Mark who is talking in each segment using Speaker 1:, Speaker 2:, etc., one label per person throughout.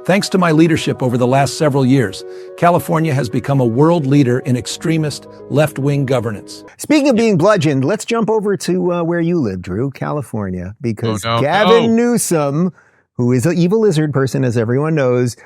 Speaker 1: Thanks to my leadership over the last several years, California has become a world leader in extremist left-wing governance.
Speaker 2: Speaking of being bludgeoned, let's jump over to where you live, Drew, California, because Gavin Newsom, who is an evil lizard person, as everyone knows,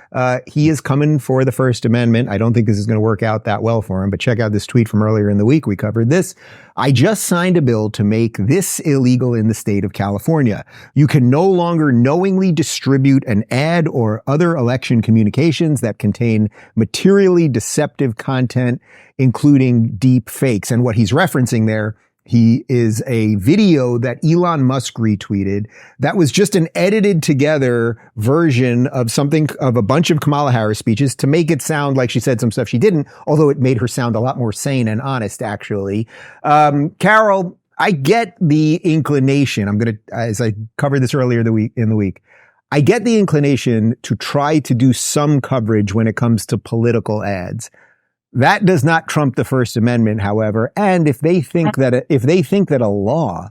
Speaker 2: he is coming for the First Amendment. I don't think this is going to work out that well for him, but check out this tweet from earlier in the week. We covered this. I just signed a bill to make this illegal in the state of California. You can no longer knowingly distribute an ad or other election communications that contain materially deceptive content, including deep fakes. And what he's referencing there, he is a video that Elon Musk retweeted that was just an edited together version of a bunch of Kamala Harris speeches to make it sound like she said some stuff she didn't, although it made her sound a lot more sane and honest, actually. Karol, I get the inclination. As I covered this earlier in the week, I get the inclination to try to do some coverage when it comes to political ads. That does not trump the First Amendment, however. And if they think that a law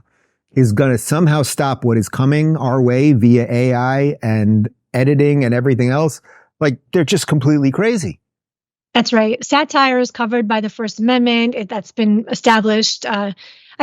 Speaker 2: is going to somehow stop what is coming our way via AI and editing and everything else, like, they're just completely crazy.
Speaker 3: That's right. Satire is covered by the First Amendment. That's been established.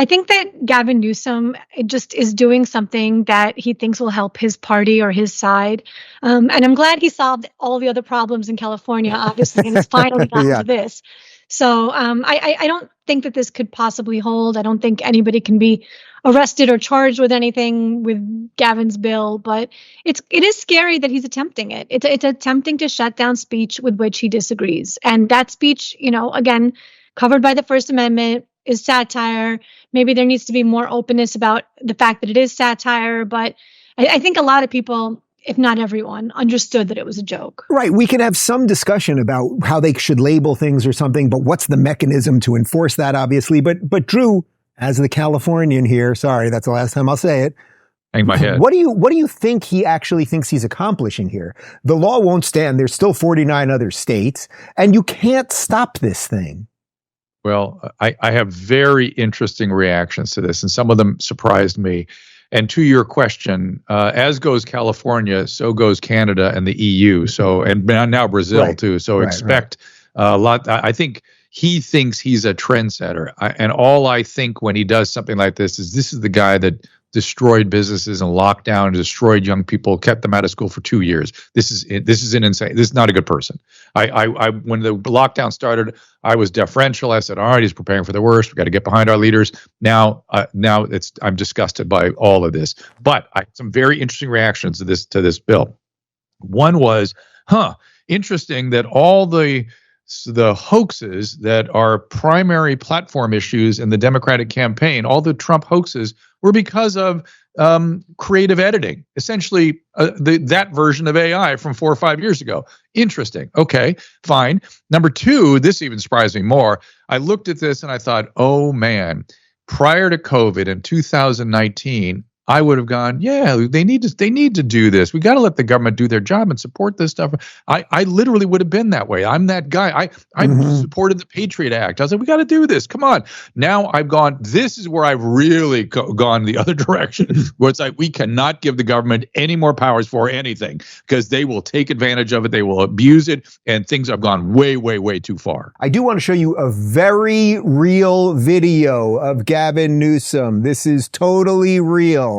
Speaker 3: I think that Gavin Newsom just is doing something that he thinks will help his party or his side. And I'm glad he solved all the other problems in California, obviously, and it's finally gotten to this. So I don't think that this could possibly hold. I don't think anybody can be arrested or charged with anything with Gavin's bill, but it is scary that he's attempting it. It's attempting to shut down speech with which he disagrees. And that speech, again, covered by the First Amendment, is satire. Maybe there needs to be more openness about the fact that it is satire, but I think a lot of people, if not everyone, understood that it was a joke.
Speaker 2: Right. We can have some discussion about how they should label things or something, but what's the mechanism to enforce that, obviously? But Drew, as the Californian here, sorry, that's the last time I'll say it.
Speaker 4: Hang my head.
Speaker 2: What do you think he actually thinks he's accomplishing here? The law won't stand. There's still 49 other states, and you can't stop this thing.
Speaker 4: Well, I have very interesting reactions to this, and some of them surprised me. And to your question, as goes California, so goes Canada and the EU. So, and now Brazil too. So expect a lot. I think he thinks he's a trendsetter. And all I think when he does something like this is the guy that destroyed businesses and locked down, destroyed young people, kept them out of school for 2 years. This is an insane. This is not a good person. I when the lockdown started, I was deferential. I said, all right, he's preparing for the worst. We got to get behind our leaders. Now I'm disgusted by all of this. But I had some very interesting reactions to this bill. One was, interesting that all the hoaxes that are primary platform issues in the Democratic campaign, all the Trump hoaxes, were because of creative editing, essentially that version of AI from 4 or 5 years ago. Interesting. Okay, fine. Number two, this even surprised me more. I looked at this and I thought, oh man, prior to COVID in 2019, I would have gone, yeah, they need to do this. We got to let the government do their job and support this stuff. I literally would have been that way. I'm that guy. I supported the Patriot Act. I was like, we got to do this. Come on. Now I've gone, this is where I've really gone the other direction, where it's like, we cannot give the government any more powers for anything because they will take advantage of it. They will abuse it. And things have gone way, way, way too far.
Speaker 2: I do want to show you a very real video of Gavin Newsom. This is totally real.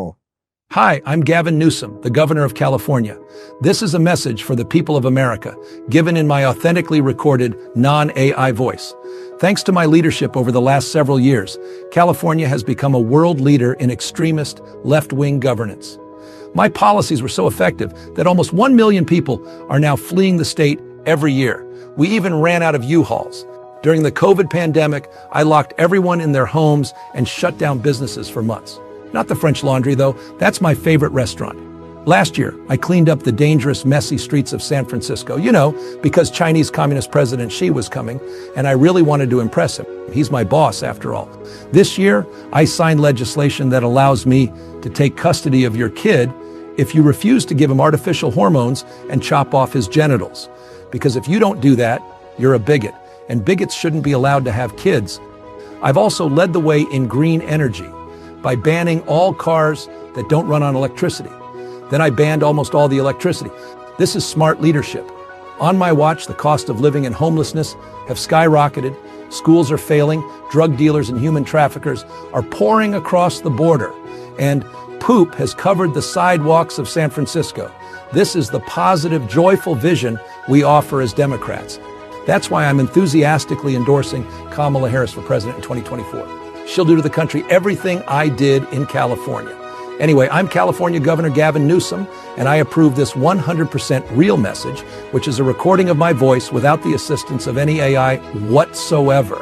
Speaker 1: Hi, I'm Gavin Newsom, the governor of California. This is a message for the people of America, given in my authentically recorded, non-AI voice. Thanks to my leadership over the last several years, California has become a world leader in extremist, left-wing governance. My policies were so effective that almost 1 million people are now fleeing the state every year. We even ran out of U-Hauls. During the COVID pandemic, I locked everyone in their homes and shut down businesses for months. Not the French Laundry, though. That's my favorite restaurant. Last year, I cleaned up the dangerous, messy streets of San Francisco, because Chinese Communist President Xi was coming, and I really wanted to impress him. He's my boss, after all. This year, I signed legislation that allows me to take custody of your kid if you refuse to give him artificial hormones and chop off his genitals. Because if you don't do that, you're a bigot, and bigots shouldn't be allowed to have kids. I've also led the way in green energy by banning all cars that don't run on electricity. Then I banned almost all the electricity. This is smart leadership. On my watch, the cost of living and homelessness have skyrocketed. Schools are failing. Drug dealers and human traffickers are pouring across the border. And poop has covered the sidewalks of San Francisco. This is the positive, joyful vision we offer as Democrats. That's why I'm enthusiastically endorsing Kamala Harris for president in 2024. She'll do to the country everything I did in California. Anyway, I'm California Governor Gavin Newsom, and I approve this 100% real message, which is a recording of my voice without the assistance of any AI whatsoever.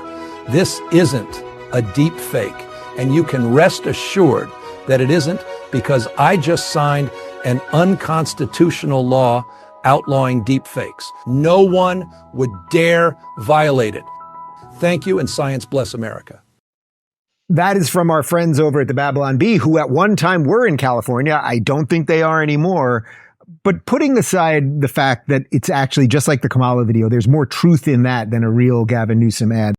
Speaker 1: This isn't a deep fake, and you can rest assured that it isn't, because I just signed an unconstitutional law outlawing deep fakes. No one would dare violate it. Thank you, and science bless America.
Speaker 2: That is from our friends over at the Babylon Bee, who at one time were in California. I don't think they are anymore. But putting aside the fact that it's actually just like the Kamala video, there's more truth in that than a real Gavin Newsom ad.